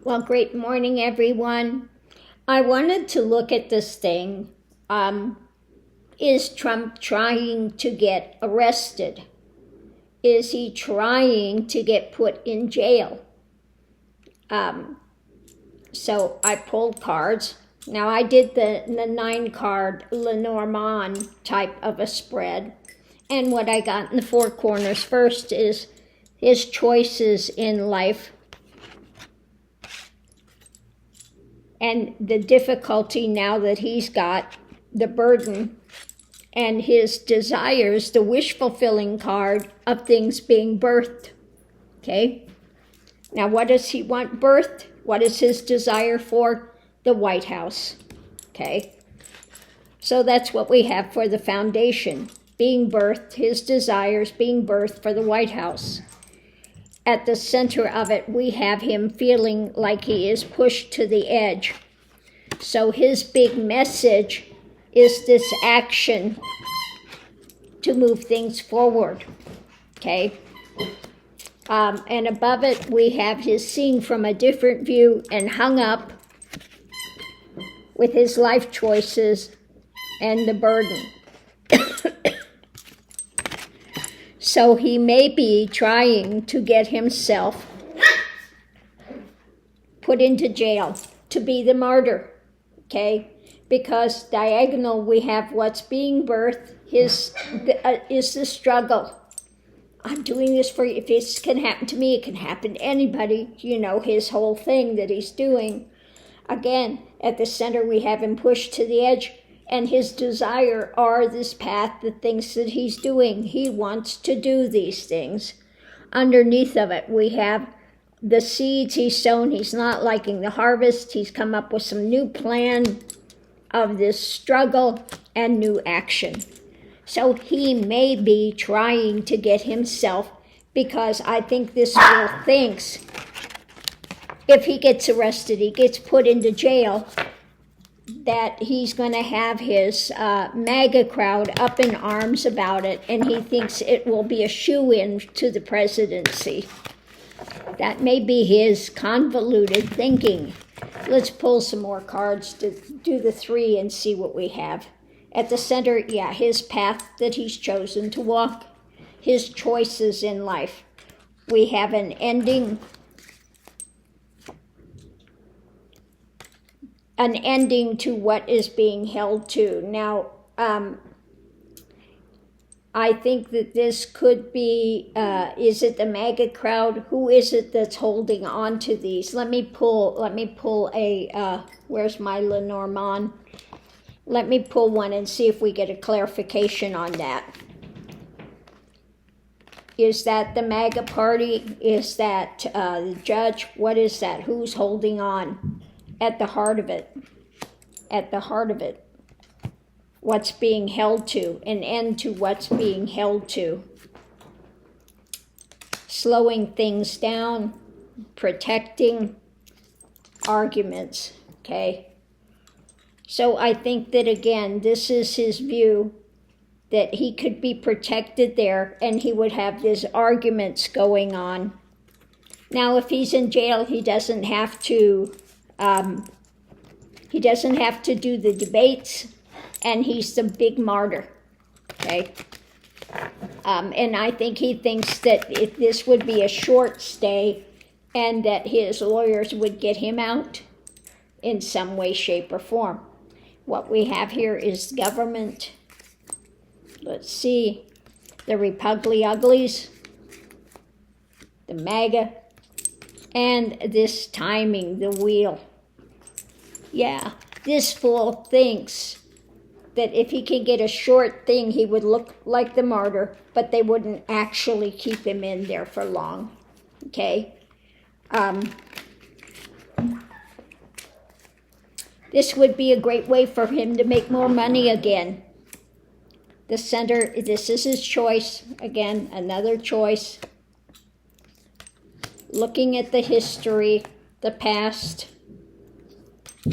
Well, great morning, everyone. I wanted to look at this thing. Is Trump trying to get arrested? Is he trying to get put in jail? So I pulled cards. Now I did the 9-card Lenormand type of a spread. And what I got in the 4 corners first is his choices in life and the difficulty now that he's got the burden and his desires, the wish-fulfilling card of things being birthed. Okay? Now, what does he want birthed? What is his desire for? The White House. Okay? So that's what we have for the foundation. Being birthed, his desires being birthed for the White House. At the center of it, we have him feeling like he is pushed to the edge. So his big message is this action to move things forward. Okay? And above it, we have his seeing from a different view and hung up with his life choices and the burden. So he may be trying to get himself put into jail to be the martyr, okay? Because diagonal, we have what's being birthed is the struggle. I'm doing this for you. If this can happen to me, it can happen to anybody. You know, his whole thing that he's doing. Again, at the center, we have him pushed to the edge. And his desire are this path, the things that he's doing. He wants to do these things. Underneath of it, we have the seeds he's sown. He's not liking the harvest. He's come up with some new plan of this struggle and new action. So he may be trying to get himself, because I think this fool thinks if he gets arrested, he gets put into jail, that he's going to have his MAGA crowd up in arms about it, and he thinks it will be a shoo-in to the presidency. That may be his convoluted thinking. Let's pull some more cards to do the 3 and see what we have. At the center, yeah, his path that he's chosen to walk, his choices in life. We have an ending to what is being held to. Now, I think that this could be, is it the MAGA crowd? Who is it that's holding on to these? Let me pull a, where's my Lenormand? Let me pull one and see if we get a clarification on that. Is that the MAGA party? Is that the judge? What is that? Who's holding on? At the heart of it. At the heart of it. What's being held to. An end to what's being held to. Slowing things down. Protecting arguments. Okay? So I think that, again, this is his view, that he could be protected there and he would have these arguments going on. Now, if he's in jail, he doesn't have to do the debates, and he's the big martyr, okay? And I think he thinks that if this would be a short stay and that his lawyers would get him out in some way, shape, or form. What we have here is government. Let's see. The Repugly Uglies. The MAGA. And this timing, the wheel. Yeah, this fool thinks that if he can get a short thing, he would look like the martyr, but they wouldn't actually keep him in there for long. Okay? This would be a great way for him to make more money again. The center, this is his choice. Again, another choice. Looking at the history, the past,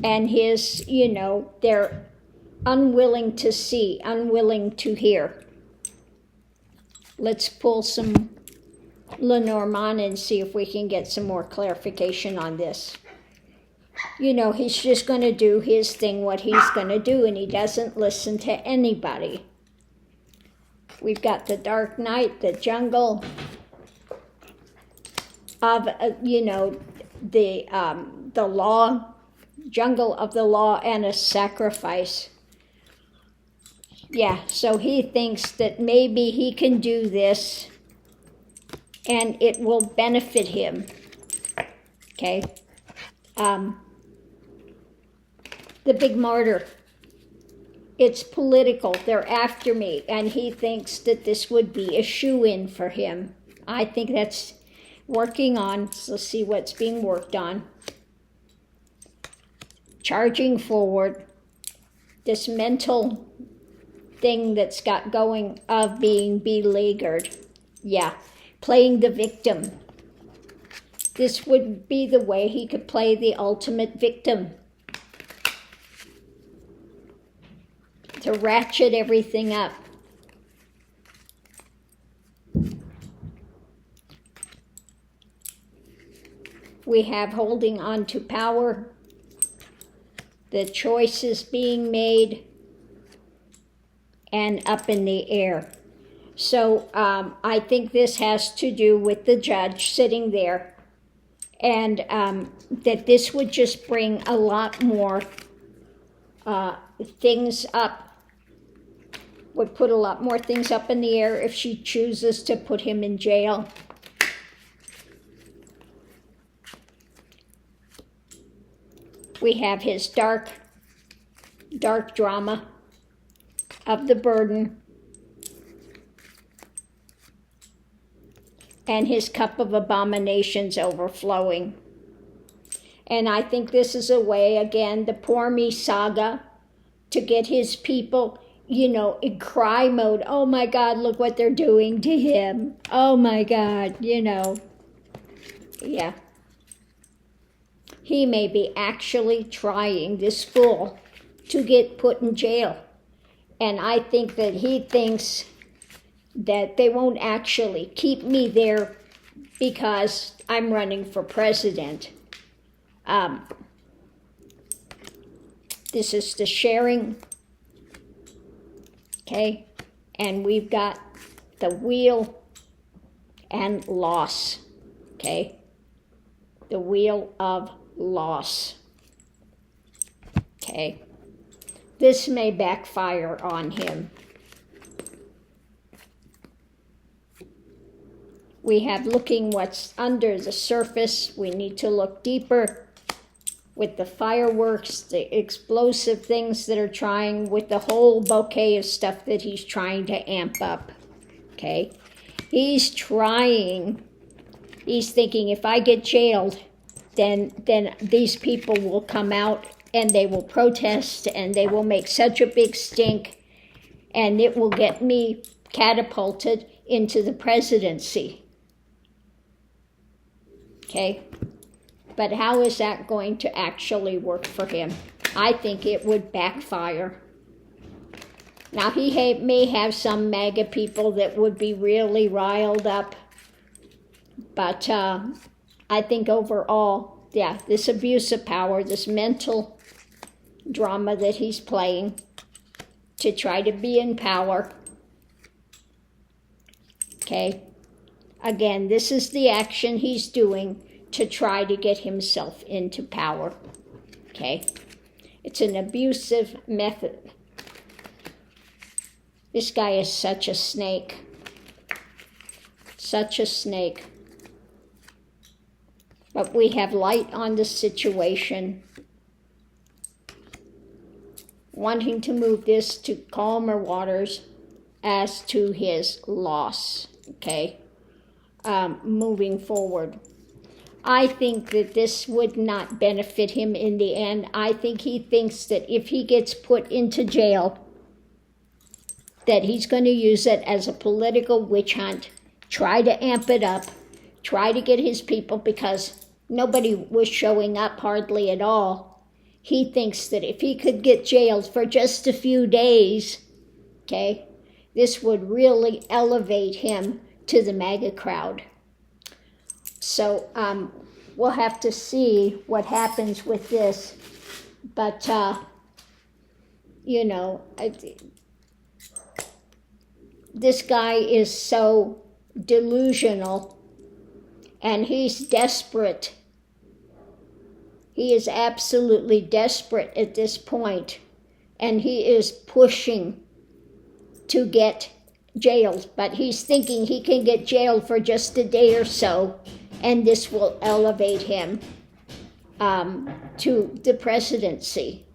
and his, they're unwilling to see, unwilling to hear. Let's pull some Lenormand and see if we can get some more clarification on this. You know, he's just going to do his thing, what he's going to do, and he doesn't listen to anybody. We've got the Dark Knight, the jungle of, the law, jungle of the law, and a sacrifice. Yeah, so he thinks that maybe he can do this and it will benefit him. Okay. The big martyr. It's political. They're after me. And he thinks that this would be a shoo-in for him. I think that's working on. So let's see what's being worked on. Charging forward. This mental thing that's got going of being beleaguered. Yeah. Playing the victim. This would be the way he could play the ultimate victim. To ratchet everything up. We have holding on to power. The choices being made. And up in the air. So I think this has to do with the judge sitting there. And that this would just bring a lot more things up. Would put a lot more things up in the air if she chooses to put him in jail. We have his dark drama of the burden and his cup of abominations overflowing. And I think this is a way, again, the Poor Me saga, to get his people, in cry mode. Oh my God, look what they're doing to him. Oh my God, Yeah. He may be actually trying, this fool, to get put in jail. And I think that he thinks that they won't actually keep me there because I'm running for president. This is the sharing. Okay, and we've got the wheel and loss. Okay, the wheel of loss. Okay, this may backfire on him. We have looking what's under the surface. We need to look deeper with the fireworks, the explosive things that are trying, with the whole bouquet of stuff that he's trying to amp up. Okay? He's trying. He's thinking, if I get jailed, then these people will come out and they will protest and they will make such a big stink and it will get me catapulted into the presidency. Okay? But how is that going to actually work for him? I think it would backfire. Now, he may have some MAGA people that would be really riled up. But I think overall, yeah, this abuse of power, this mental drama that he's playing to try to be in power. Okay? Again, this is the action he's doing to try to get himself into power. Okay? It's an abusive method. This guy is such a snake. Such a snake. But we have light on the situation. Wanting to move this to calmer waters as to his loss. Okay? Moving forward. I think that this would not benefit him in the end. I think he thinks that if he gets put into jail, that he's going to use it as a political witch hunt, try to amp it up, try to get his people, because nobody was showing up hardly at all. He thinks that if he could get jailed for just a few days, okay, this would really elevate him to the MAGA crowd. So we'll have to see what happens with this. But, this guy is so delusional, and he's desperate. He is absolutely desperate at this point, and he is pushing to get jailed, but he's thinking he can get jailed for just a day or so, and this will elevate him to the presidency.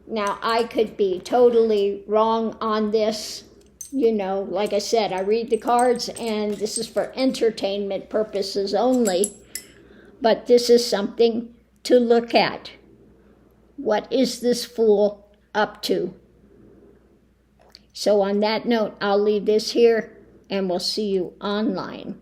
Now, I could be totally wrong on this. Like I said, I read the cards, and this is for entertainment purposes only. But this is something to look at. What is this fool up to? So on that note, I'll leave this here, and we'll see you online.